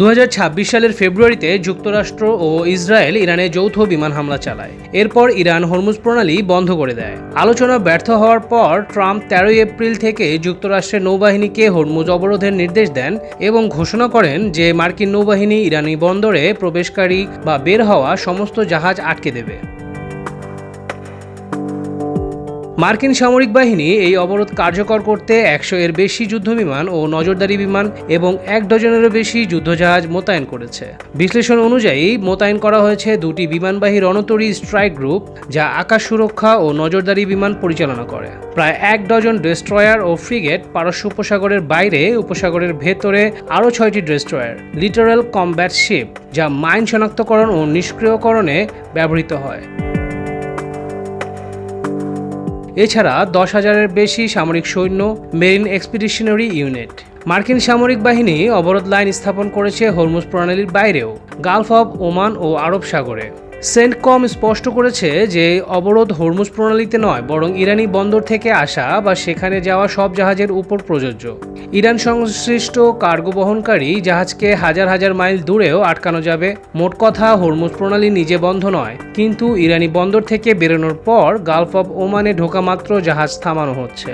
2026 সালের ফেব্রুয়ারিতে যুক্তরাষ্ট্র ও ইসরায়েল ইরানে যৌথ বিমান হামলা চালায়। এরপর ইরান হরমুজ প্রণালী বন্ধ করে দেয়। আলোচনা ব্যর্থ হওয়ার পর ট্রাম্প 13 এপ্রিল থেকে যুক্তরাষ্ট্রের নৌবাহিনীকে হরমুজ অবরোধের নির্দেশ দেন এবং ঘোষণা করেন যে মার্কিন নৌবাহিনী ইরানি বন্দরে প্রবেশকারী বা বের হওয়া সমস্ত জাহাজ আটকে দেবে। মার্কিন সামরিক বাহিনী এই অবরোধ কার্যকর করতে 100 এর বেশি যুদ্ধবিমান ও নজরদারি বিমান এবং 1 ডজনেরও বেশি যুদ্ধজাহাজ মোতায়েন করেছে। বিশ্লেষণ অনুযায়ী মোতায়েন করা হয়েছে 2টি বিমানবাহী রণতরী স্ট্রাইক গ্রুপ, যা আকাশ সুরক্ষা ও নজরদারি বিমান পরিচালনা করে। প্রায় 1 ডজন ডেস্ট্রয়ার ও ফ্রিগেট পারস্য উপসাগরের বাইরে, উপসাগরের ভেতরে আরও 6টি ডেস্ট্রয়ার, লিটারাল কমব্যাট শিপ, যা মাইন শনাক্তকরণ ও নিষ্ক্রিয়করণে ব্যবহৃত হয়। এছাড়া 10,000-এর বেশি সামরিক সৈন্য, মেরিন এক্সপিডিশনারি ইউনিট। মার্কিন সামরিক বাহিনী অবরোধ লাইন স্থাপন করেছে হরমুজ প্রণালীর বাইরেও, গালফ অব ওমান ও আরব সাগরে। সেন্টকম স্পষ্ট করেছে যে অবরোধ হরমুজ প্রণালীতে নয়, বরং ইরানি বন্দর থেকে আসা বা সেখানে যাওয়া সব জাহাজের উপর প্রযোজ্য। ইরান সংশ্লিষ্ট কার্গো বহনকারী জাহাজকে হাজার হাজার মাইল দূরেও আটকানো যাবে। মোট কথা, হরমুজ প্রণালী নিজে বন্ধ নয়, কিন্তু ইরানি বন্দর থেকে বেরোনোর পর গালফ অব ওমানে ঢোকা মাত্র জাহাজ থামানো হচ্ছে।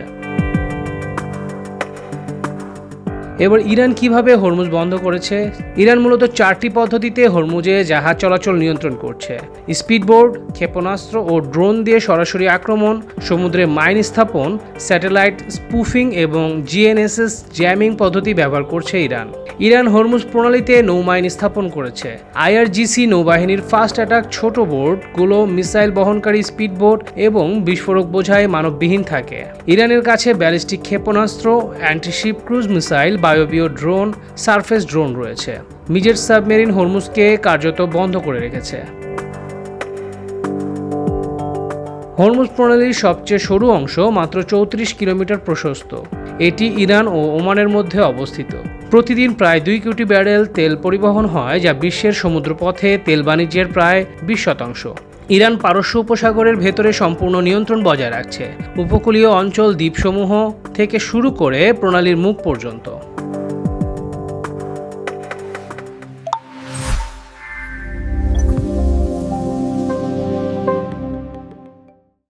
এবার ইরান কিভাবে হরমুজ বন্ধ করেছে? ইরান মূলত 4টি পদ্ধতিতে হরমুজে জাহাজ চলাচল নিয়ন্ত্রণ করছে: স্পিডবোট, ক্ষেপণাস্ত্র ও ড্রোন দিয়ে সরাসরি আক্রমণ, সমুদ্রে মাইন স্থাপন, স্যাটেলাইট স্পুফিং এবং জিএনএসএস জ্যামিং পদ্ধতি ব্যবহার করছে ইরান হরমুজ প্রণালীতে নৌমাইন স্থাপন করেছে। আইআরজিসি নৌবাহিনীর ফাস্ট অ্যাটাক ছোট বোটগুলো মিসাইল বহনকারী স্পিডবোট এবং বিস্ফোরক বোঝাই মানববিহীন থাকে। ইরানের কাছে ব্যালিস্টিক ক্ষেপণাস্ত্র, অ্যান্টিশিপ ক্রুজ মিসাইল, বায়বীয় ড্রোন, সারফেস ড্রোন রয়েছে। মিজেট সাবমেরিন হরমুজকে কার্যত বন্ধ করে রেখেছে। হরমুজ প্রণালীর সবচেয়ে সরু অংশ মাত্র 34 কিলোমিটার প্রশস্ত। এটি ইরান ও ওমানের মধ্যে অবস্থিত। প্রতিদিন প্রায় 2 কোটি ব্যারেল তেল পরিবহন হয়, যা বিশ্বের সমুদ্রপথে তেল বাণিজ্যের প্রায় 20%। ইরান পারস্য উপসাগরের ভেতরে সম্পূর্ণ নিয়ন্ত্রণ বজায় রাখছে, উপকূলীয় অঞ্চল, দ্বীপসমূহ থেকে শুরু করে প্রণালীর মুখ পর্যন্ত।